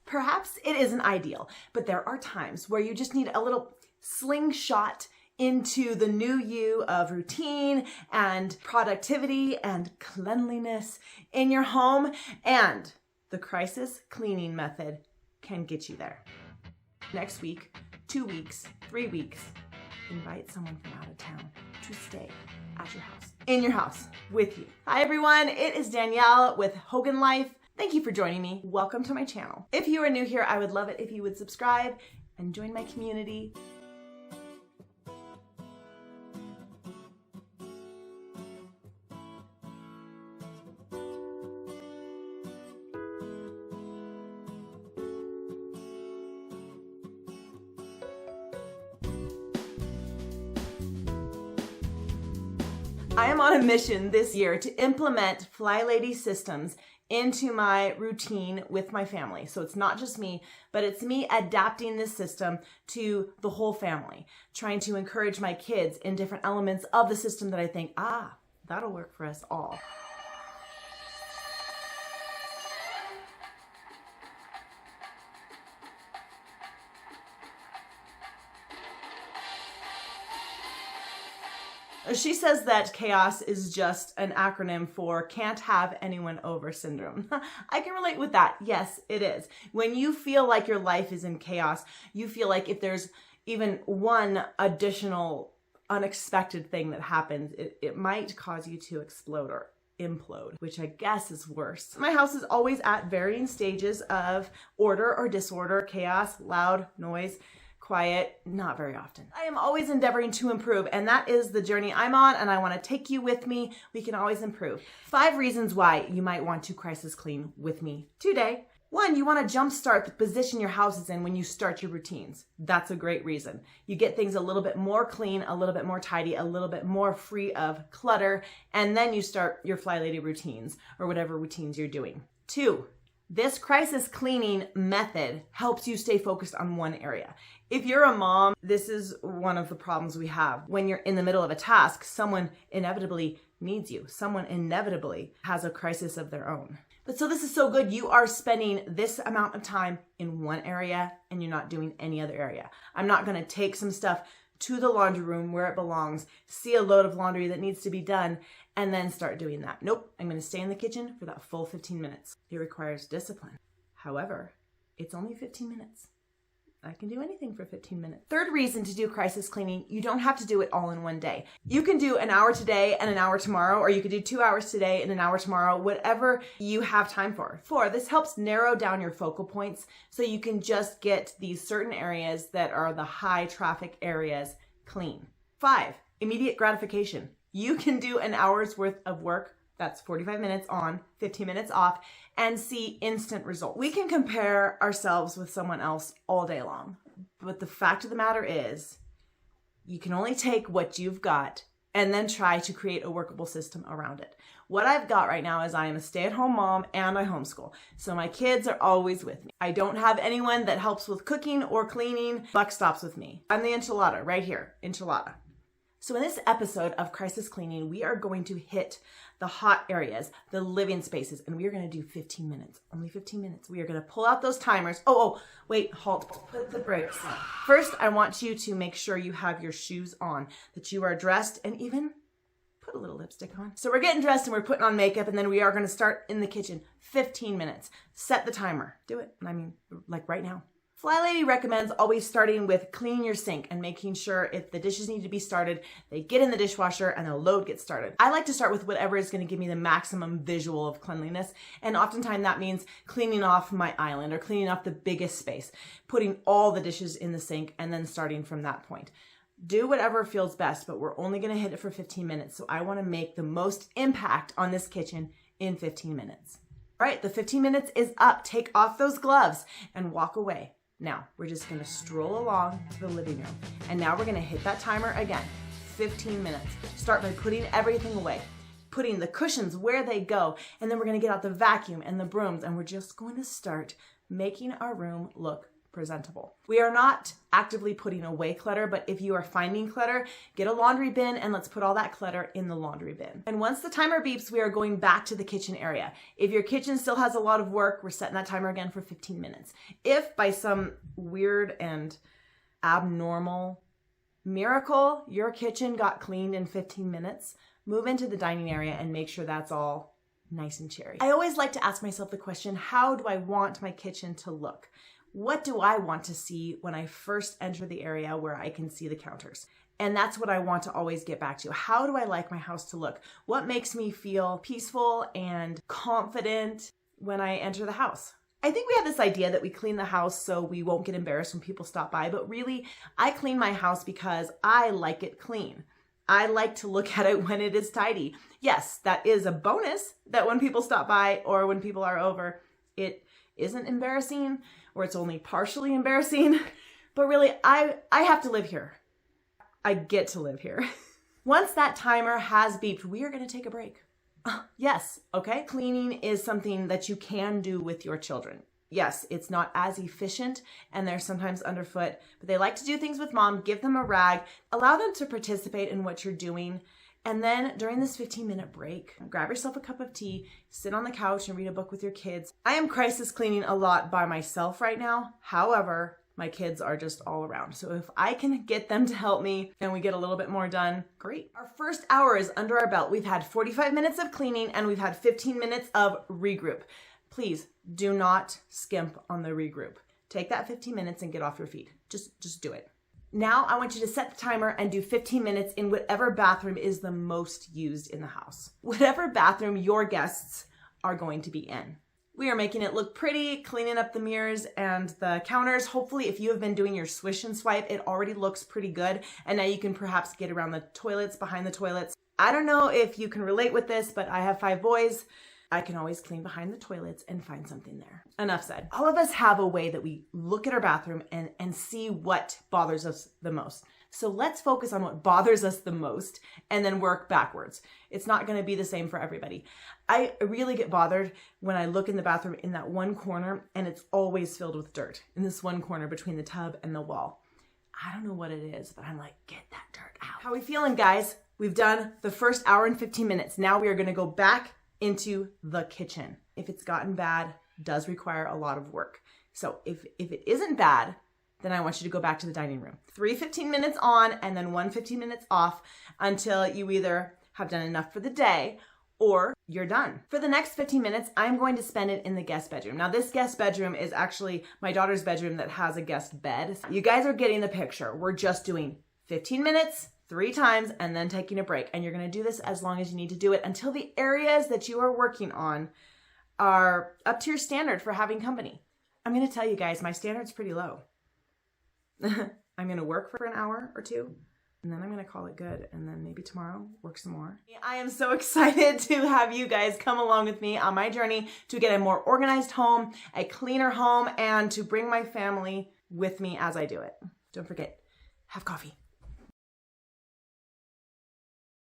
Perhaps it isn't ideal, but there are times where you just need a little slingshot into the new you of routine and productivity and cleanliness in your home, and the crisis cleaning method can get you there. Next week, 2 weeks, 3 weeks, invite someone from out of town to stay at your house, in your house with you. Hi everyone, it is Danielle with Hogan Life. Thank you for joining me. Welcome to my channel. If you are new here, I would love it if you would subscribe and join my community. I am on a mission this year to implement Flylady systems into my routine with my family. So it's not just me, but it's me adapting this system to the whole family, trying to encourage my kids in different elements of the system that I think, that'll work for us all. She says that chaos is just an acronym for can't have anyone over syndrome. I can relate with that. Yes, it is. When you feel like your life is in chaos, you feel like if there's even one additional unexpected thing that happens, it might cause you to explode or implode, which I guess is worse. My house is always at varying stages of order or disorder, chaos, loud, noise, quiet, not very often. I am always endeavoring to improve, and that is the journey I'm on, and I want to take you with me. We can always improve. 5 reasons why you might want to crisis clean with me today. 1, you want to jumpstart the position your house is in when you start your routines. That's a great reason. You get things a little bit more clean, a little bit more tidy, a little bit more free of clutter, and then you start your Flylady routines or whatever routines you're doing. 2, this crisis cleaning method helps you stay focused on one area. If you're a mom, this is one of the problems we have. When you're in the middle of a task, someone inevitably needs you. Someone inevitably has a crisis of their own. But so this is so good. You are spending this amount of time in one area and you're not doing any other area. I'm not going to take some stuff to the laundry room where it belongs, see a load of laundry that needs to be done, and then start doing that. Nope, I'm going to stay in the kitchen for that full 15 minutes. It requires discipline. However, it's only 15 minutes. I can do anything for 15 minutes. 3rd reason to do crisis cleaning, you don't have to do it all in one day. You can do an hour today and an hour tomorrow, or you could do 2 hours today and an hour tomorrow, whatever you have time for. 4, this helps narrow down your focal points so you can just get these certain areas that are the high traffic areas clean. 5, immediate gratification. You can do an hour's worth of work, that's 45 minutes on, 15 minutes off, and see instant results. We can compare ourselves with someone else all day long, but the fact of the matter is, you can only take what you've got and then try to create a workable system around it. What I've got right now is I am a stay-at-home mom and I homeschool, so my kids are always with me. I don't have anyone that helps with cooking or cleaning. Buck stops with me. I'm the enchilada right here, enchilada. So in this episode of Crisis Cleaning, we are going to hit the hot areas, the living spaces, and we are going to do 15 minutes, only 15 minutes. We are going to pull out those timers. Wait, halt, put the brakes on. First, I want you to make sure you have your shoes on, that you are dressed, and even put a little lipstick on. So we're getting dressed and we're putting on makeup, and then we are going to start in the kitchen, 15 minutes. Set the timer. Do it. I mean, like right now. Flylady recommends always starting with cleaning your sink and making sure if the dishes need to be started, they get in the dishwasher and the load gets started. I like to start with whatever is going to give me the maximum visual of cleanliness, and oftentimes that means cleaning off my island or cleaning off the biggest space, putting all the dishes in the sink and then starting from that point. Do whatever feels best, but we're only going to hit it for 15 minutes, so I want to make the most impact on this kitchen in 15 minutes. All right, the 15 minutes is up. Take off those gloves and walk away. Now, we're just gonna stroll along to the living room. And now we're gonna hit that timer again, 15 minutes. Start by putting everything away, putting the cushions where they go, and then we're gonna get out the vacuum and the brooms, and we're just going to start making our room look presentable. We are not actively putting away clutter, but if you are finding clutter, get a laundry bin and let's put all that clutter in the laundry bin. And once the timer beeps, we are going back to the kitchen area. If your kitchen still has a lot of work, we're setting that timer again for 15 minutes. If by some weird and abnormal miracle, your kitchen got cleaned in 15 minutes, move into the dining area and make sure that's all nice and cherry. I always like to ask myself the question, how do I want my kitchen to look? What do I want to see when I first enter the area where I can see the counters? And that's what I want to always get back to. How do I like my house to look? What makes me feel peaceful and confident when I enter the house? I think we have this idea that we clean the house so we won't get embarrassed when people stop by, but really, I clean my house because I like it clean. I like to look at it when it is tidy. Yes, that is a bonus that when people stop by or when people are over, it isn't embarrassing or it's only partially embarrassing. But really, I have to live here. I get to live here. Once that timer has beeped, we are going to take a break. Yes, okay? Cleaning is something that you can do with your children. Yes, it's not as efficient and they're sometimes underfoot, but they like to do things with mom. Give them a rag, allow them to participate in what you're doing. And then during this 15-minute break, grab yourself a cup of tea, sit on the couch and read a book with your kids. I am crisis cleaning a lot by myself right now. However, my kids are just all around. So if I can get them to help me and we get a little bit more done, great. Our first hour is under our belt. We've had 45 minutes of cleaning and we've had 15 minutes of regroup. Please do not skimp on the regroup. Take that 15 minutes and get off your feet. Just do it. Now I want you to set the timer and do 15 minutes in whatever bathroom is the most used in the house. Whatever bathroom your guests are going to be in. We are making it look pretty, cleaning up the mirrors and the counters. Hopefully, if you have been doing your swish and swipe, it already looks pretty good. And now you can perhaps get around the toilets, behind the toilets. I don't know if you can relate with this, but I have 5 boys. I can always clean behind the toilets and find something there. Enough said. All of us have a way that we look at our bathroom and see what bothers us the most. So let's focus on what bothers us the most and then work backwards. It's not going to be the same for everybody. I really get bothered when I look in the bathroom in that one corner and it's always filled with dirt in this one corner between the tub and the wall. I don't know what it is, but I'm like, get that dirt out. How are we feeling, guys? We've done the first hour and 15 minutes. Now we are going to go back into the kitchen. If it's gotten bad, it does require a lot of work. So if it isn't bad, then I want you to go back to the dining room. 3 15 minutes on and then 1 15 minutes off until you either have done enough for the day or you're done. For the next 15 minutes, I'm going to spend it in the guest bedroom. Now this guest bedroom is actually my daughter's bedroom that has a guest bed. You guys are getting the picture. We're just doing 15 minutes, 3 times, and then taking a break. And you're gonna do this as long as you need to do it until the areas that you are working on are up to your standard for having company. I'm gonna tell you guys, my standard's pretty low. I'm gonna work for an hour or 2, and then I'm gonna call it good, and then maybe tomorrow work some more. I am so excited to have you guys come along with me on my journey to get a more organized home, a cleaner home, and to bring my family with me as I do it. Don't forget, have coffee.